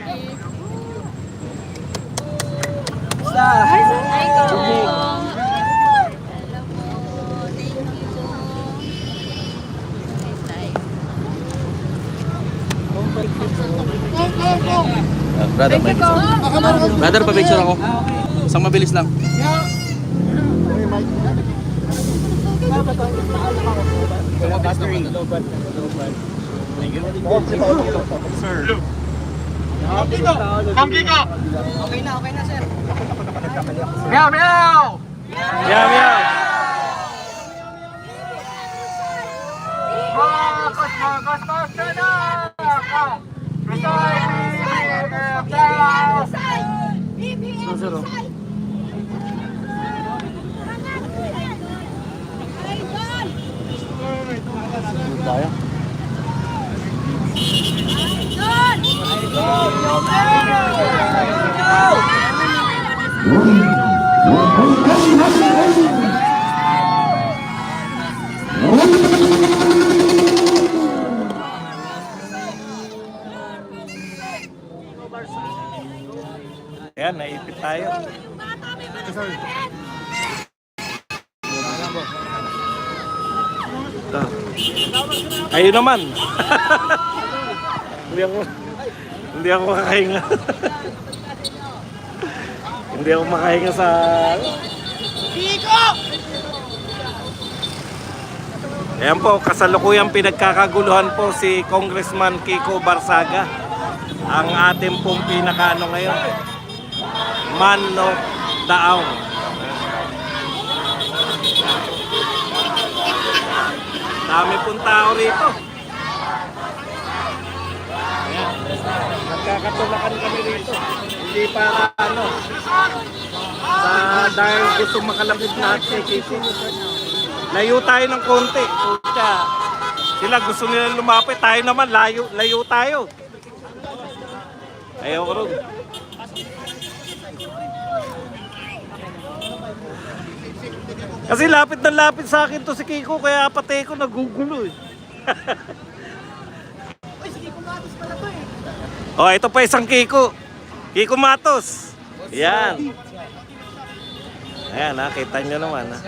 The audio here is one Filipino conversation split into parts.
Hi, go. Brother, may brother, pa-picture ako. Isang mabilis lang. Sir. Monkey ka! Okay na, sir. Meow, meow! Meow, meow. Bakas, sana! Sir, oh. Tayo. Ayan, naipit tayo. Ito. Ayun naman. hindi ako makahinga. Hindi ako makahinga sa Kiko! Ayan po, kasalukuyang pinagkakaguluhan po si Congressman Kiko Barsaga. Ang ating pong pinakaano ngayon, Man of Daang. Dami pong tao rito. Ayan. Nagkakatulakan kami rito. Hindi para ano. Dahil gusto makalapit lahat kay Kiko. Layo tayo ng konti. Sila gusto nila lumapit. Tayo naman, layo tayo. Ayaw ko rin. Kasi lapit na lapit sa akin to si Kiko, kaya pati ko nagugulo eh. Uy, si Kiko Matos pala to eh. Oh, ito pa isang Kiko. Kiko Matos. Yan. Ayan, nakita nyo naman. Ha?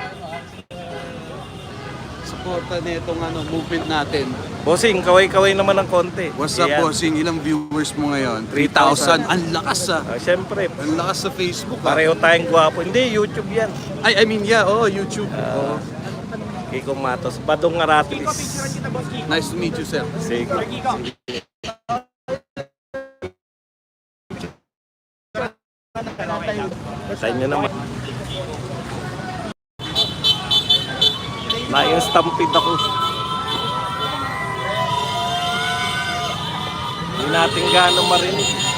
Suporta na itong movement natin. Bossing, kaway-kaway naman ng konti. What's up, Ayan. bossing? Ilang viewers mo ngayon? 3,000. 3,000. Ang lakas Siyempre, Ang lakas sa Facebook pareho tayong gwapo. Hindi, YouTube yan. I mean, yeah, YouTube. Kiko Matos, Badong Aratilis. Nice to meet you, sir. Sige. Sa inyo naman. Na-stampede ako. Hindi natin gaano marinig.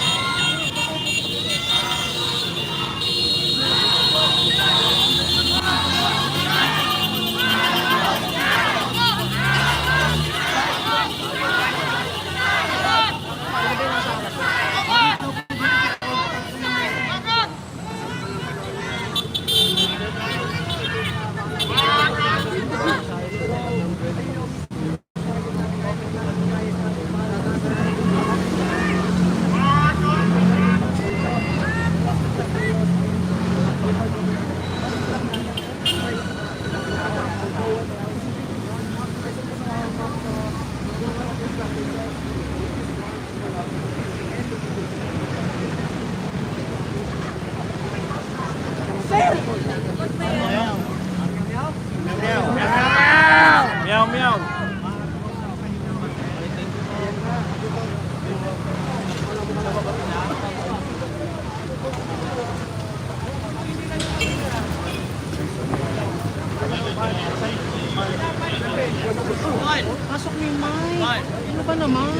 Meow meow. Pasok ni Mike. Ano ba naman?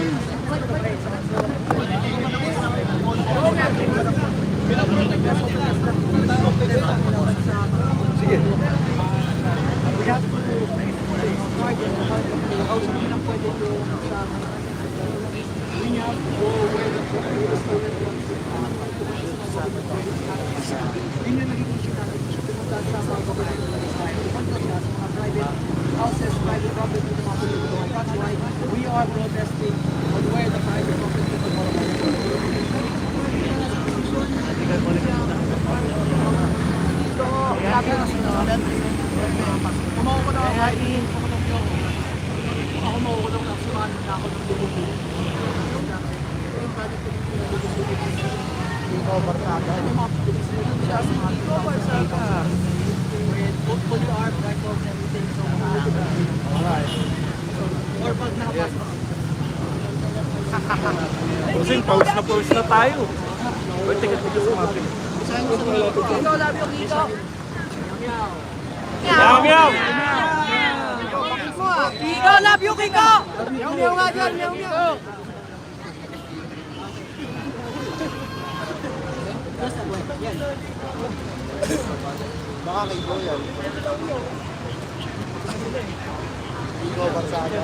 Sige. Houses, private property, that's why we are protesting on where the private property is. Pusing, pause na tayo. Uy, tiga sumapit. Meow, meow! Kiko, love you, Kiko! Meow, meow nga dyan, meow, meow! Baka kay Go yan. Kiko Barsaga.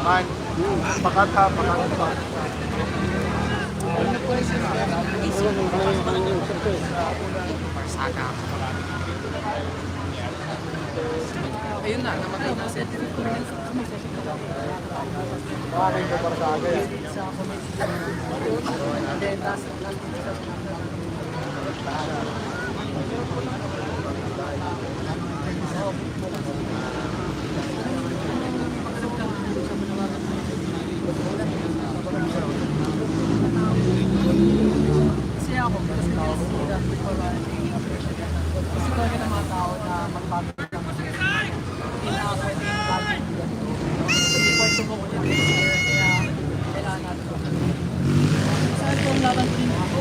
Man, pakat ha, pakat. Ayun na, namatay na set. Baka kay Go Barsaga yan. Kasi ako, kasi talaga ng mga tao na magbago ng hindi na ako pwede yung bagay. Hindi po ito mo kaya kailangan natin ito. Sa itong laban din ako.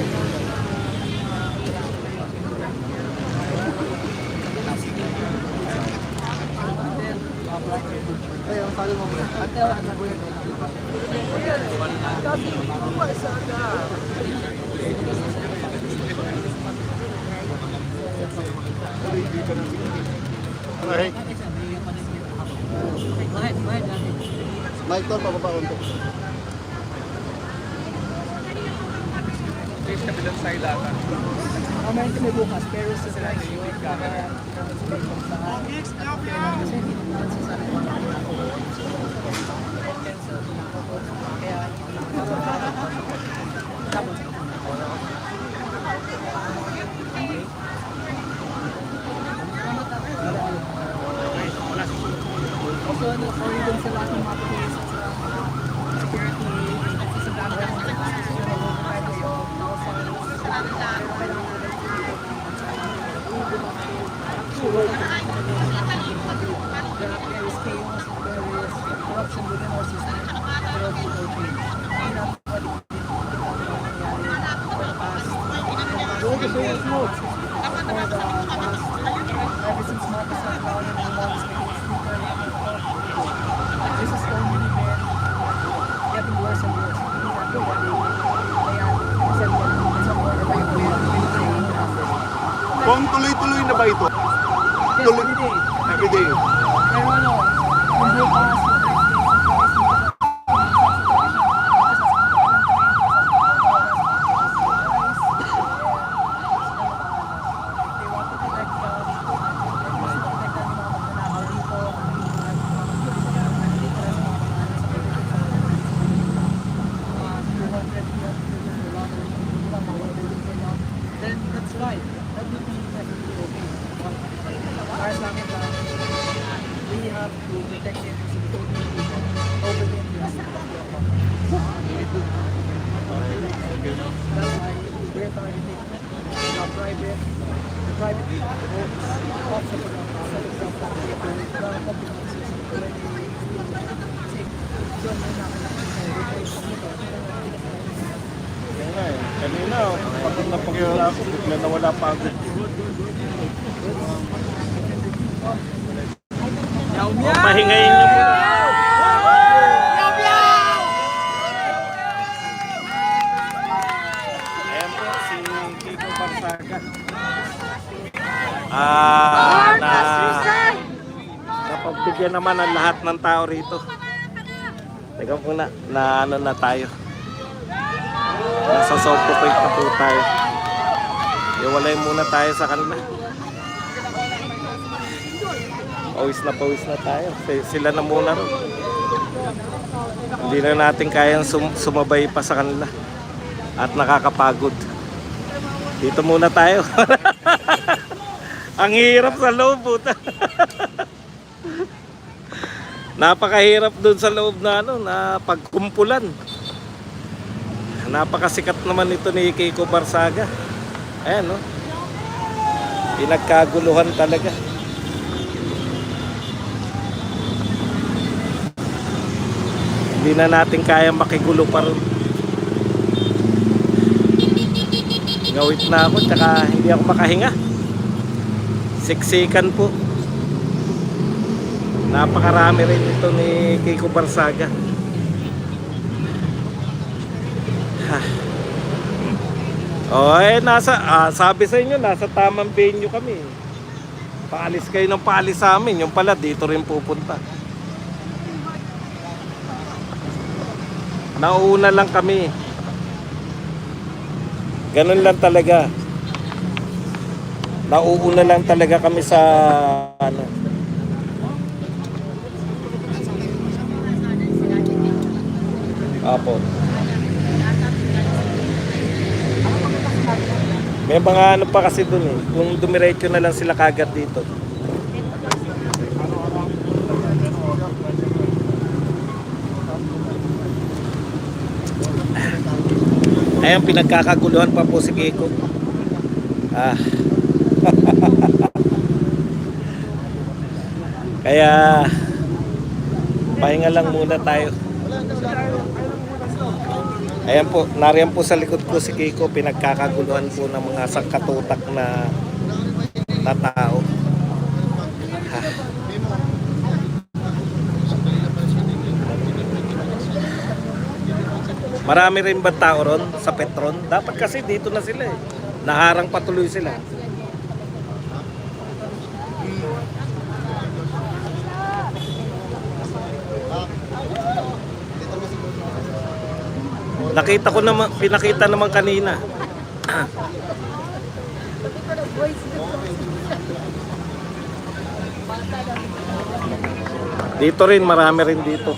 Ayun, sabi mo bro. Until ano po yun. Alright. Mike, tol, pababa unto. Meron kami bukas, pero sa sila yung also, sorry dun sa lahat ng mga police sa security, sa camera, corruption within our system. Pero we will change. Hindi natin pwede ever since Marcos Santana and the laws this is only been getting worse and worse. Hindi natin pwede Kung tuloy-tuloy na ba ito? Tuloy. Everyday. pero ano, yung bukas, then that's right. That would be definitely okay. Para sa akin lang, we have to protect the interests of the people over the interests of the people. That's why we're targeting the private homes, also for the Kanina, pagod na ako, bigla nawala pa ako. Pahingayin niyo po. Ayan po, si Kiko Barsaga. Napagbigyan naman ang lahat ng tao rito. Teka muna, na ano na tayo. Nasa Sopo Point na po tayo. Iwalay muna tayo sa kanila. Pawis na tayo. Sila na muna rin. Hindi na natin kayang sumabay pa sa kanila. At nakakapagod. Dito muna tayo. Ang hirap sa loob, puta. Napakahirap dun sa loob na ano, na pagkumpulan. Napakasikat naman ito ni Kiko Barsaga. Ayan, no? Pinagkaguluhan talaga. Hindi na natin kaya makigulo pa rin. Ngawit na ako, tsaka hindi ako makahinga. Siksikan po. Napakarami rin ito ni Kiko Barsaga. Sabi sa inyo, nasa tamang venue kami. Paalis kayo ng paalis sa amin. Yung pala, dito rin pupunta. Nauna lang kami. Ganun lang talaga. Nauuna lang talaga kami sa ano. Apo. May mga ano pa kasi dun eh. Kung dumiretso na lang sila kagad dito. Ayan, pinagkakaguluhan pa po si Kiko. Kaya pahinga lang muna tayo. Ayan po, nariyan po sa likod ko si Kiko, pinagkakaguluhan po ng mga sangkatutak na tao. Marami rin ba tao ron sa Petron? Dapat kasi dito na sila eh. Naharang patuloy sila. Nakita ko naman, pinakita naman kanina. Dito rin, marami rin dito.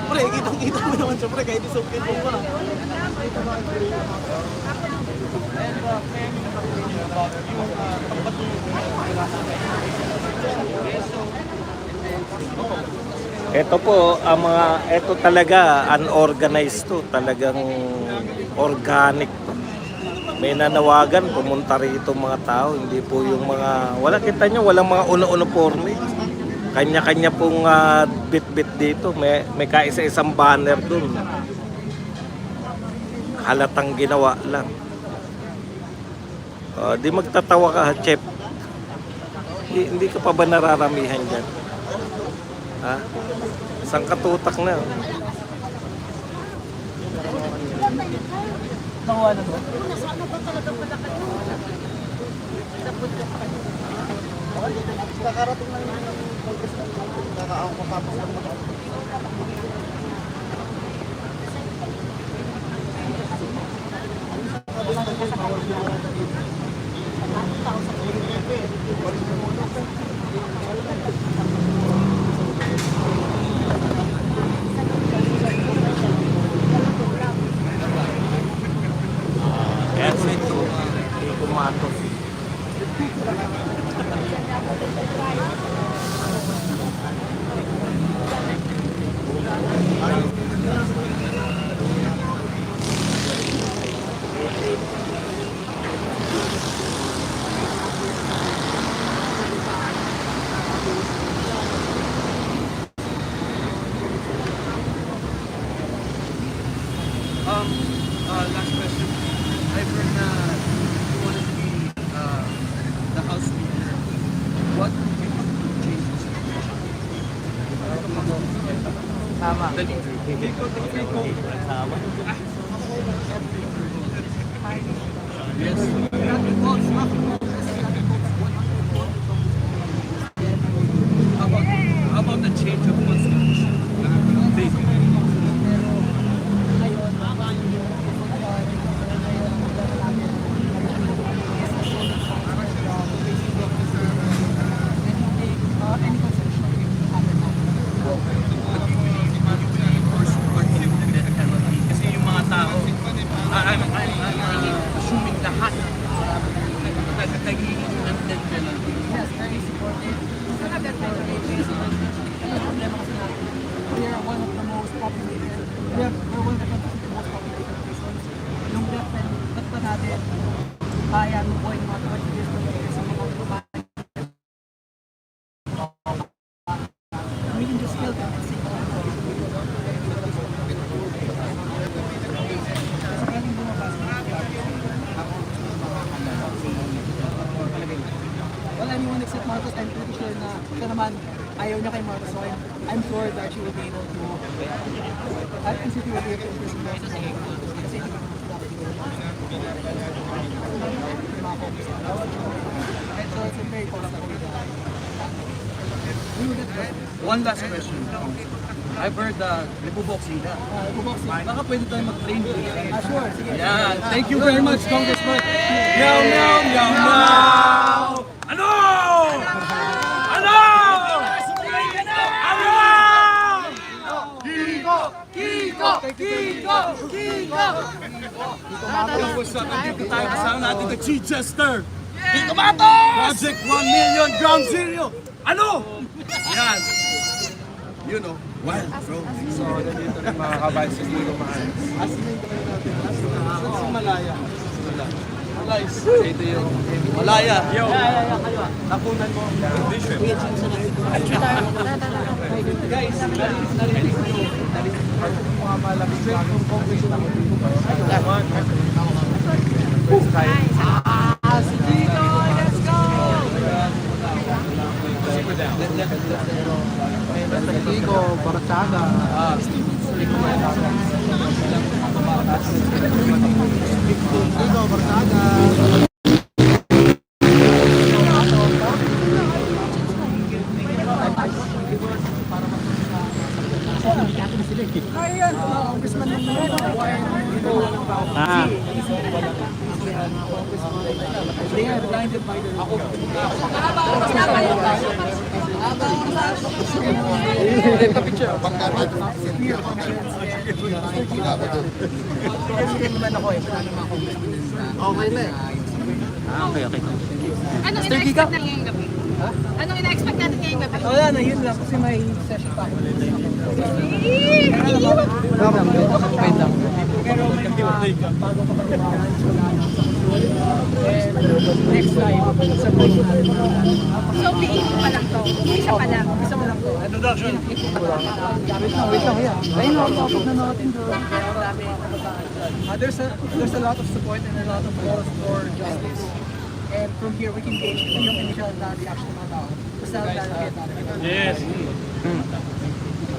Pre, kitang-kita mo naman siya, pre, kahit isupin mo pa. Ito po, ito talaga unorganized to, talagang organic to. May nanawagan, pumunta rito mga tao, hindi po yung mga, wala kita nyo, walang mga uniforme. Kanya-kanya pong bit-bit dito, may kaisa-isang banner dun. Halatang ginawa lang. Di magtatawa ka, Chef. Hindi ka pa ba nararamihan dyan? Ha? Isang katutak na. Nakuha na ba? Kakarating lang yung kakaawang matapos ng mga. Kaya ito, hindi kumatos. Last question. I've heard na you wanted to be the house leader. What changes? Tama. The leader. Yes. How about the change of constitution? populated. We're one of the countries with the most populated prisons. Yung death penalty, ba't pa natin kaya ng buhay ng mga 20 years, 20 years sa mga kumain? We can just kill them and say, well, anyone except Marcos, I'm pretty sure na siya naman ayaw niya kay Marcos. So I'm sure that she will be able to, I think she will be able to imprison Marcos. Kasi hindi naman sila so it's a very possible. We will get there. One last question. I've heard nagbo-boxing ka. Buboxing. Baka pwede tayo mag-train dito. Sure, sige. Yeah, thank you very much, Congressman. Meow, meow, meow, meow. Ano? Ano? Ano? What's up? Nandito tayo kasama natin kay Chichester. Kiko Matos! Project 1 million ground zero. Ano? Yan. You know, wild bro. So, nandito rin mga kabayan sa Kiko Mahal. Sa Malaya. Ito yung Malaya. nakunan mo. Guys, narinig ko yung Mga malaki straight from Congress na mo dito. Kiko, Barsaga. Kiko, Barsaga. Ayan, congressman ng mga they are blinded by their Anong ina-expect natin ngayong gabi? Anong ina-expect natin ngayong gabi? wala na, yun lang kasi may session pa. Next time, sa break. So, piin mo pa lang to. Isa pa lang. Isa mo lang to. introduction. Wait lang, yeah. Ayun na, topic na natin bro. There's a lot of support and a lot of calls for justice. And from here, we can gauge kung yung initial na reaction ng mga tao. Basta lalagay natin. Yes.